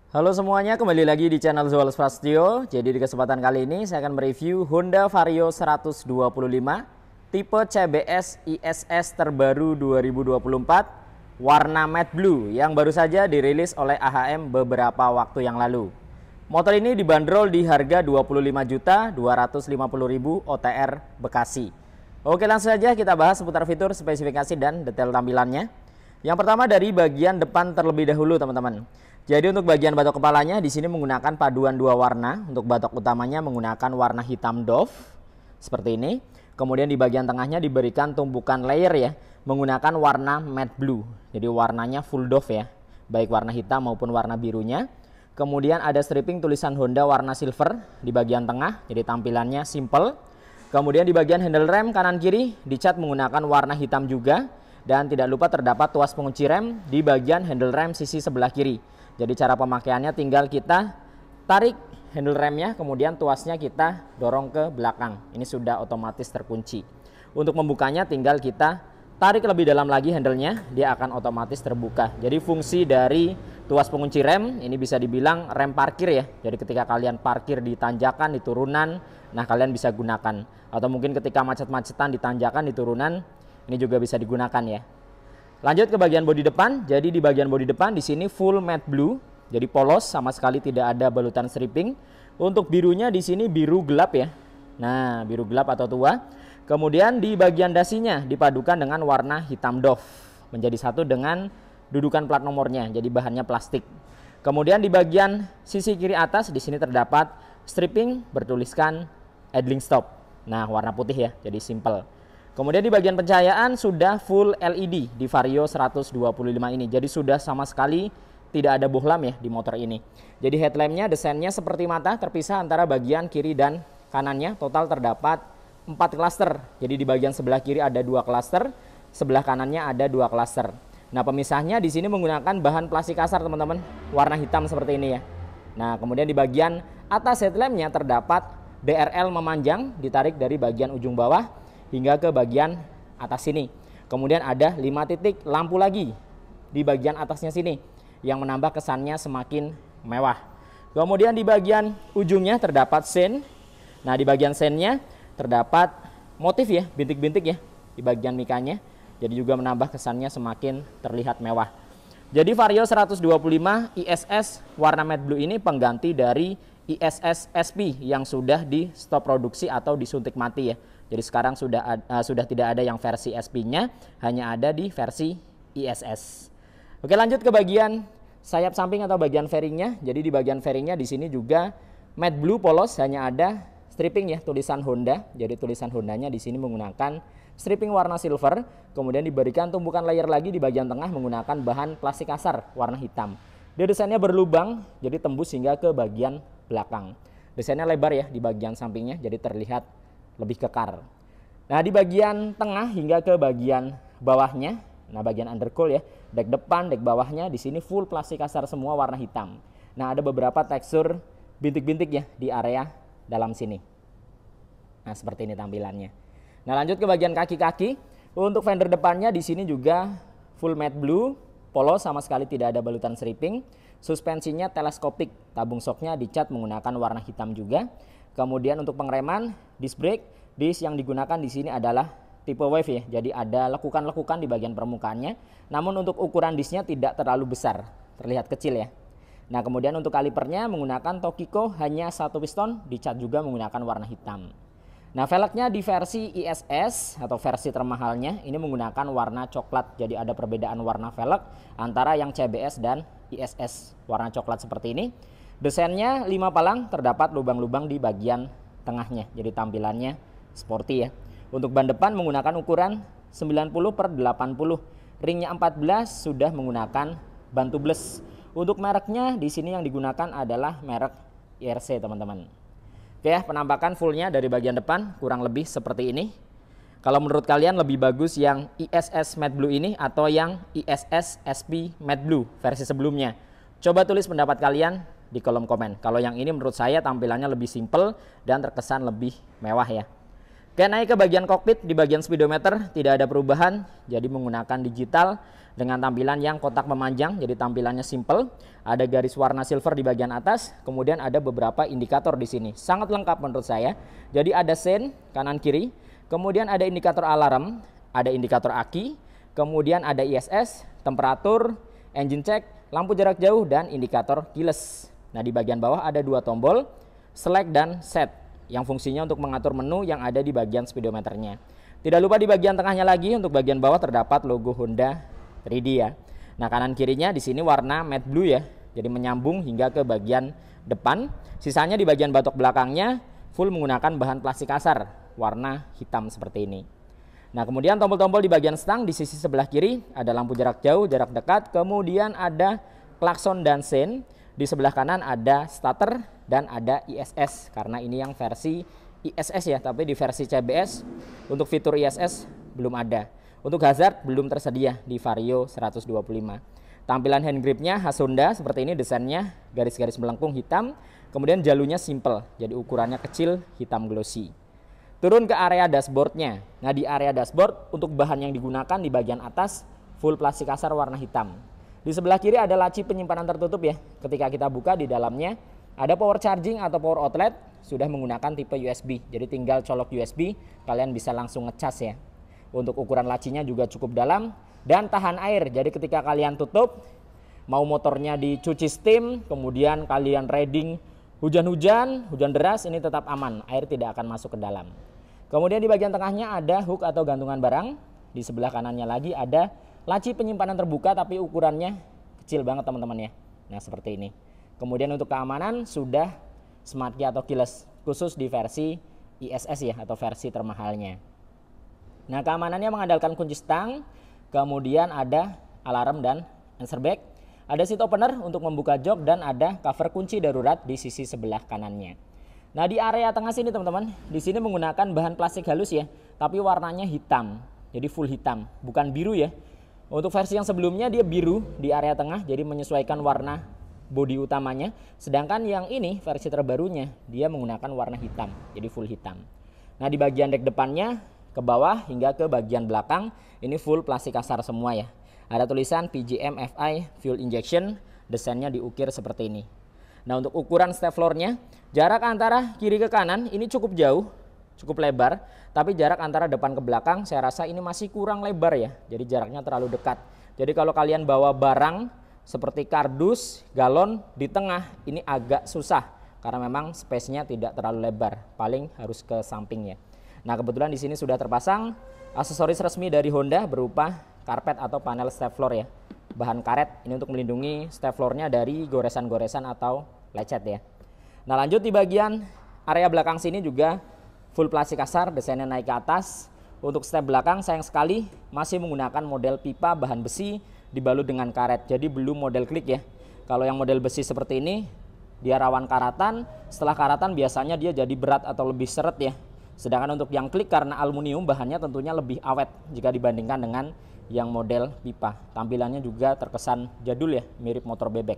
Halo semuanya, kembali lagi di channel Zual Spastio. Jadi di kesempatan kali ini saya akan mereview Honda Vario 125 tipe CBS ISS terbaru 2024 warna matte blue yang baru saja dirilis oleh AHM beberapa waktu yang lalu. Motor ini dibanderol di harga 25.250.000 OTR Bekasi. Oke, langsung saja kita bahas seputar fitur, spesifikasi dan detail tampilannya. Yang pertama dari bagian depan terlebih dahulu, teman-teman. Jadi untuk bagian batok kepalanya di sini menggunakan paduan dua warna. Untuk batok utamanya menggunakan warna hitam doff seperti ini. Kemudian di bagian tengahnya diberikan tumpukan layer ya, menggunakan warna matte blue. Jadi warnanya full doff ya, baik warna hitam maupun warna birunya. Kemudian ada stripping tulisan Honda warna silver di bagian tengah, jadi tampilannya simple. Kemudian di bagian handle rem kanan kiri dicat menggunakan warna hitam juga. Dan tidak lupa terdapat tuas pengunci rem di bagian handle rem sisi sebelah kiri. Jadi cara pemakaiannya tinggal kita tarik handle remnya, kemudian tuasnya kita dorong ke belakang. Ini sudah otomatis terkunci. Untuk membukanya tinggal kita tarik lebih dalam lagi handle-nya, dia akan otomatis terbuka. Jadi fungsi dari tuas pengunci rem ini bisa dibilang rem parkir ya. Jadi ketika kalian parkir di tanjakan, di turunan, nah kalian bisa gunakan. Atau mungkin ketika macet-macetan di tanjakan, di turunan, ini juga bisa digunakan ya. Lanjut ke bagian bodi depan. Jadi di bagian bodi depan di sini full matte blue, jadi polos, sama sekali tidak ada balutan stripping. Untuk birunya di sini biru gelap ya. Nah, biru gelap atau tua. Kemudian di bagian dasinya dipadukan dengan warna hitam doff, menjadi satu dengan dudukan plat nomornya. Jadi bahannya plastik. Kemudian di bagian sisi kiri atas di sini terdapat stripping bertuliskan idling stop. Nah, warna putih ya, jadi simple. Kemudian di bagian pencahayaan sudah full LED di Vario 125 ini. Jadi sudah sama sekali tidak ada bohlam ya di motor ini. Jadi headlampnya desainnya seperti mata, terpisah antara bagian kiri dan kanannya. Total terdapat 4 klaster. Jadi di bagian sebelah kiri ada 2 klaster, sebelah kanannya ada 2 klaster. Nah, pemisahnya di sini menggunakan bahan plastik kasar teman-teman, warna hitam seperti ini ya. Nah, kemudian di bagian atas headlampnya terdapat DRL memanjang, ditarik dari bagian ujung bawah hingga ke bagian atas sini. Kemudian ada 5 titik lampu lagi di bagian atasnya sini yang menambah kesannya semakin mewah. Kemudian di bagian ujungnya terdapat sen. Nah, di bagian sennya terdapat motif ya, bintik-bintik ya di bagian mikanya. Jadi juga menambah kesannya semakin terlihat mewah. Jadi Vario 125 ISS warna matte blue ini pengganti dari ISS SP yang sudah di stop produksi atau disuntik mati ya. Jadi sekarang sudah tidak ada yang versi SP-nya, hanya ada di versi ISS. Oke, lanjut ke bagian sayap samping atau bagian fairingnya. Jadi di bagian fairingnya di sini juga matte blue polos, hanya ada stripping ya tulisan Honda. Jadi tulisan Hondanya di sini menggunakan stripping warna silver. Kemudian diberikan tumpukan layer lagi di bagian tengah menggunakan bahan plastik kasar warna hitam. Dia desainnya berlubang, jadi tembus hingga ke bagian belakang. Desainnya lebar ya di bagian sampingnya, jadi terlihat lebih kekar. Nah, di bagian tengah hingga ke bagian bawahnya, nah bagian undercool ya, dek depan, dek bawahnya di sini full plastik kasar semua warna hitam. Nah, ada beberapa tekstur bintik-bintik ya di area dalam sini. Nah, seperti ini tampilannya. Nah, lanjut ke bagian kaki-kaki. Untuk fender depannya di sini juga full matte blue, polos, sama sekali tidak ada balutan stripping. Suspensinya teleskopik, tabung shocknya dicat menggunakan warna hitam juga. Kemudian untuk pengereman, disc brake, disc yang digunakan di sini adalah tipe wave ya. Jadi ada lekukan-lekukan di bagian permukaannya. Namun untuk ukuran discnya tidak terlalu besar, terlihat kecil ya. Nah, kemudian untuk kalipernya menggunakan Tokiko, hanya 1 piston, dicat juga menggunakan warna hitam. Nah, velgnya di versi ISS atau versi termahalnya ini menggunakan warna coklat. Jadi ada perbedaan warna velg antara yang CBS dan ISS warna coklat seperti ini. Desainnya 5 palang, terdapat lubang-lubang di bagian tengahnya. Jadi tampilannya sporty ya. Untuk ban depan menggunakan ukuran 90/80. Ringnya 14 sudah menggunakan ban tubeless. Untuk mereknya di sini yang digunakan adalah merek IRC teman-teman. Oke ya, penampakan fullnya dari bagian depan kurang lebih seperti ini. Kalau menurut kalian lebih bagus yang ISS matte blue ini atau yang ISS SP matte blue versi sebelumnya? Coba tulis pendapat kalian di kolom komen. Kalau yang ini menurut saya tampilannya lebih simple dan terkesan lebih mewah ya. Oke, naik ke bagian kokpit. Di bagian speedometer tidak ada perubahan, jadi menggunakan digital dengan tampilan yang kotak memanjang, jadi tampilannya simple. Ada garis warna silver di bagian atas, kemudian ada beberapa indikator di sini. Sangat lengkap menurut saya. Jadi ada sen kanan kiri, kemudian ada indikator alarm, ada indikator aki, kemudian ada ISS, temperatur, engine check, lampu jarak jauh, dan indikator keyless. Nah, di bagian bawah ada dua tombol, select dan set, yang fungsinya untuk mengatur menu yang ada di bagian speedometernya. Tidak lupa di bagian tengahnya lagi untuk bagian bawah terdapat logo Honda 3D ya. Nah, kanan kirinya di sini warna matte blue ya. Jadi menyambung hingga ke bagian depan. Sisanya di bagian batok belakangnya full menggunakan bahan plastik kasar warna hitam seperti ini. Nah, kemudian tombol-tombol di bagian stang di sisi sebelah kiri ada lampu jarak jauh, jarak dekat, kemudian ada klakson dan sen. Di sebelah kanan ada starter dan ada ISS karena ini yang versi ISS ya, tapi di versi CBS untuk fitur ISS belum ada. Untuk hazard belum tersedia di Vario 125. Tampilan hand gripnya khas Honda seperti ini, desainnya garis-garis melengkung hitam, kemudian jalurnya simple, jadi ukurannya kecil, hitam glossy. Turun ke area dashboardnya. Nah, di area dashboard untuk bahan yang digunakan di bagian atas full plastik kasar warna hitam. Di sebelah kiri ada laci penyimpanan tertutup ya. Ketika kita buka di dalamnya ada power charging atau power outlet, sudah menggunakan tipe USB. Jadi tinggal colok USB, kalian bisa langsung ngecas ya. Untuk ukuran lacinya juga cukup dalam dan tahan air. Jadi ketika kalian tutup, mau motornya dicuci steam, kemudian kalian riding hujan-hujan, hujan deras, ini tetap aman. Air tidak akan masuk ke dalam. Kemudian di bagian tengahnya ada hook atau gantungan barang. Di sebelah kanannya lagi ada laci penyimpanan terbuka tapi ukurannya kecil banget teman-teman ya. Nah, seperti ini. Kemudian untuk keamanan sudah smart key atau keyless khusus di versi ISS ya atau versi termahalnya. Nah, keamanannya mengandalkan kunci stang, kemudian ada alarm dan answer back, ada seat opener untuk membuka jok dan ada cover kunci darurat di sisi sebelah kanannya. Nah, di area tengah sini teman-teman, di sini menggunakan bahan plastik halus ya, tapi warnanya hitam. Jadi full hitam, bukan biru ya. Untuk versi yang sebelumnya dia biru di area tengah, jadi menyesuaikan warna bodi utamanya. Sedangkan yang ini versi terbarunya dia menggunakan warna hitam, jadi full hitam. Nah, di bagian dek depannya ke bawah hingga ke bagian belakang ini full plastik kasar semua ya. Ada tulisan PGM FI Fuel Injection, desainnya diukir seperti ini. Nah, untuk ukuran step floornya, jarak antara kiri ke kanan ini cukup jauh, cukup lebar, tapi jarak antara depan ke belakang saya rasa ini masih kurang lebar ya. Jadi jaraknya terlalu dekat. Jadi kalau kalian bawa barang seperti kardus, galon di tengah ini agak susah karena memang space-nya tidak terlalu lebar, paling harus ke sampingnya. Nah, kebetulan di sini sudah terpasang aksesoris resmi dari Honda berupa karpet atau panel step floor ya. Bahan karet ini untuk melindungi step floor-nya dari goresan-goresan atau lecet ya. Nah, lanjut di bagian area belakang sini juga full plastik kasar, desainnya naik ke atas. Untuk step belakang sayang sekali masih menggunakan model pipa bahan besi dibalut dengan karet. Jadi belum model klik ya. Kalau yang model besi seperti ini dia rawan karatan. Setelah karatan biasanya dia jadi berat atau lebih seret ya. Sedangkan untuk yang klik karena aluminium bahannya tentunya lebih awet jika dibandingkan dengan yang model pipa. Tampilannya juga terkesan jadul ya, mirip motor bebek.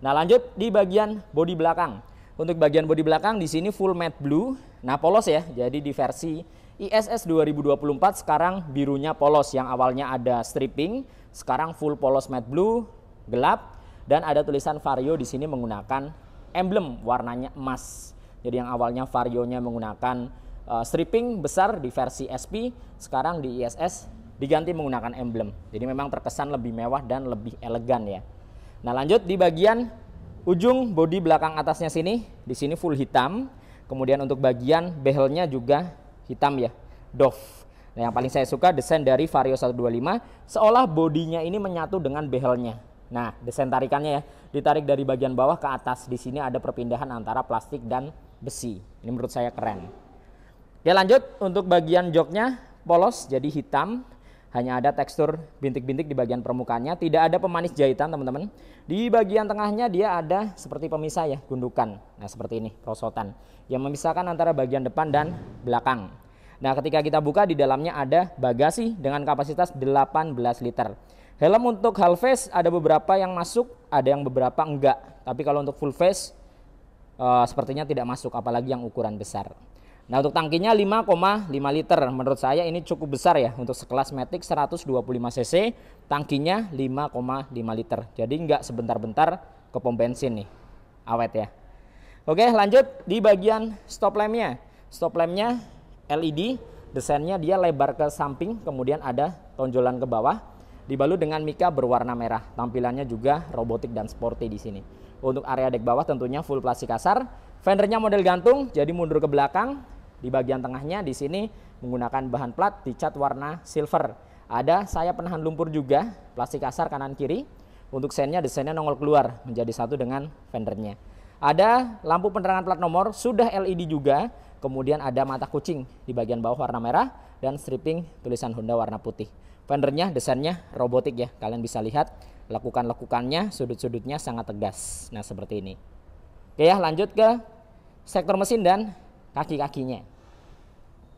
Nah, lanjut di bagian bodi belakang. Untuk bagian bodi belakang di sini full matte blue. Nah, polos ya. Jadi di versi ISS 2024 sekarang birunya polos, yang awalnya ada stripping, sekarang full polos matte blue, gelap, dan ada tulisan Vario di sini menggunakan emblem warnanya emas. Jadi yang awalnya Varionya menggunakan stripping besar di versi SP, sekarang di ISS diganti menggunakan emblem. Jadi memang terkesan lebih mewah dan lebih elegan ya. Nah, lanjut di bagian ujung bodi belakang atasnya sini, di sini full hitam. Kemudian untuk bagian behelnya juga hitam ya, doff. Nah, yang paling saya suka desain dari Vario 125, seolah bodinya ini menyatu dengan behelnya. Nah, desain tarikannya ya, ditarik dari bagian bawah ke atas. Di sini ada perpindahan antara plastik dan besi. Ini menurut saya keren. Ya, lanjut untuk bagian joknya polos jadi hitam. Hanya ada tekstur bintik-bintik di bagian permukaannya, tidak ada pemanis jahitan teman-teman. Di bagian tengahnya dia ada seperti pemisah ya, gundukan. Nah, seperti ini, perosotan yang memisahkan antara bagian depan dan belakang. Nah, ketika kita buka di dalamnya ada bagasi dengan kapasitas 18 liter. Helm untuk half face ada beberapa yang masuk, ada yang beberapa enggak. Tapi kalau untuk full face sepertinya tidak masuk, apalagi yang ukuran besar. Nah, untuk tangkinya 5,5 liter. Menurut saya ini cukup besar ya untuk sekelas Matic 125 cc, tangkinya 5,5 liter. Jadi nggak sebentar-bentar ke pom bensin nih. Awet ya. Oke, lanjut di bagian stop lampnya. Stop lampnya LED, desainnya dia lebar ke samping, kemudian ada tonjolan ke bawah, dibalut dengan mika berwarna merah. Tampilannya juga robotik dan sporty di sini. Untuk area dek bawah tentunya full plastik kasar. Fendernya model gantung, jadi mundur ke belakang. Di bagian tengahnya di sini menggunakan bahan plat dicat warna silver. Ada sayap penahan lumpur juga, plastik kasar kanan kiri. Untuk sennya desainnya nongol keluar menjadi satu dengan fendernya. Ada lampu penerangan plat nomor, sudah LED juga. Kemudian ada mata kucing di bagian bawah warna merah dan stripping tulisan Honda warna putih. Fendernya desainnya robotik ya, kalian bisa lihat lekukan-lekukannya, sudut-sudutnya sangat tegas. Nah, seperti ini. Oke ya, lanjut ke sektor mesin dan kaki-kakinya.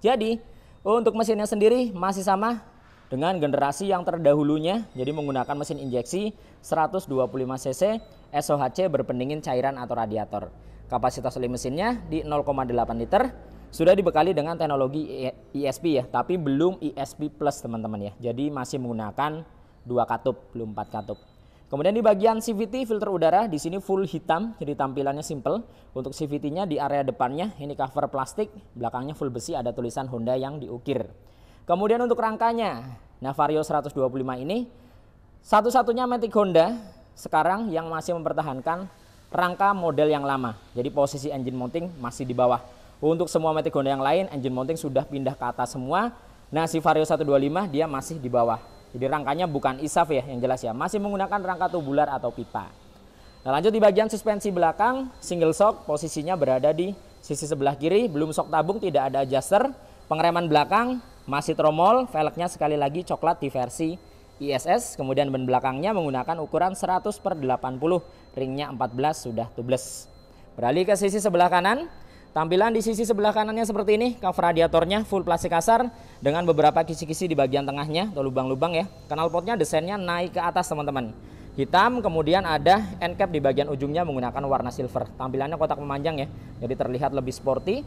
Jadi untuk mesinnya sendiri masih sama dengan generasi yang terdahulunya, jadi menggunakan mesin injeksi 125 cc SOHC berpendingin cairan atau radiator. Kapasitas oli mesinnya di 0,8 liter, sudah dibekali dengan teknologi ESP ya, tapi belum ESP Plus teman-teman ya. Jadi masih menggunakan 2 katup, belum 4 katup. Kemudian di bagian CVT filter udara di sini full hitam, jadi tampilannya simple. Untuk CVT-nya di area depannya ini cover plastik, belakangnya full besi, ada tulisan Honda yang diukir. Kemudian untuk rangkanya, nah Vario 125 ini satu-satunya Matic Honda sekarang yang masih mempertahankan rangka model yang lama. Jadi posisi engine mounting masih di bawah. Untuk semua Matic Honda yang lain engine mounting sudah pindah ke atas semua. Nah si Vario 125 dia masih di bawah. Jadi rangkanya bukan ISAF ya, yang jelas ya, masih menggunakan rangka tubular atau pipa. Nah, lanjut di bagian suspensi belakang, single shock, posisinya berada di sisi sebelah kiri, belum shock tabung, tidak ada adjuster. Pengereman belakang masih tromol, velgnya sekali lagi coklat di versi ISS. Kemudian ban belakangnya menggunakan ukuran 100/80, ringnya 14 sudah tubeless. Beralih ke sisi sebelah kanan. Tampilan di sisi sebelah kanannya seperti ini, cover radiatornya full plastik kasar dengan beberapa kisi-kisi di bagian tengahnya atau lubang-lubang ya. Knalpotnya desainnya naik ke atas teman-teman. Hitam, kemudian ada end cap di bagian ujungnya menggunakan warna silver. Tampilannya kotak memanjang ya, jadi terlihat lebih sporty.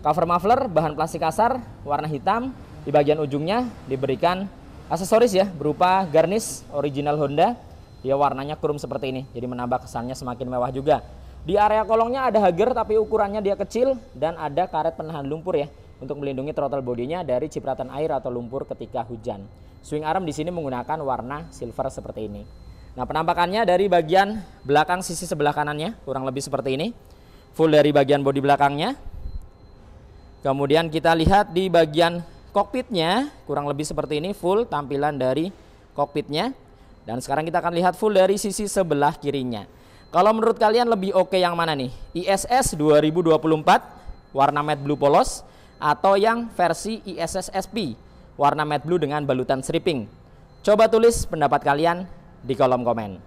Cover muffler bahan plastik kasar warna hitam, di bagian ujungnya diberikan aksesoris ya berupa garnish original Honda. Dia warnanya chrome seperti ini, jadi menambah kesannya semakin mewah juga. Di area kolongnya ada hager tapi ukurannya dia kecil dan ada karet penahan lumpur ya untuk melindungi throttle bodinya dari cipratan air atau lumpur ketika hujan. Swing arm di sini menggunakan warna silver seperti ini. Nah, penampakannya dari bagian belakang sisi sebelah kanannya kurang lebih seperti ini. Full dari bagian bodi belakangnya. Kemudian kita lihat di bagian kokpitnya kurang lebih seperti ini, full tampilan dari kokpitnya. Dan sekarang kita akan lihat full dari sisi sebelah kirinya. Kalau menurut kalian lebih oke yang mana nih? ISS 2024 warna matte blue polos atau yang versi ISS SP warna matte blue dengan balutan stripping? Coba tulis pendapat kalian di kolom komen.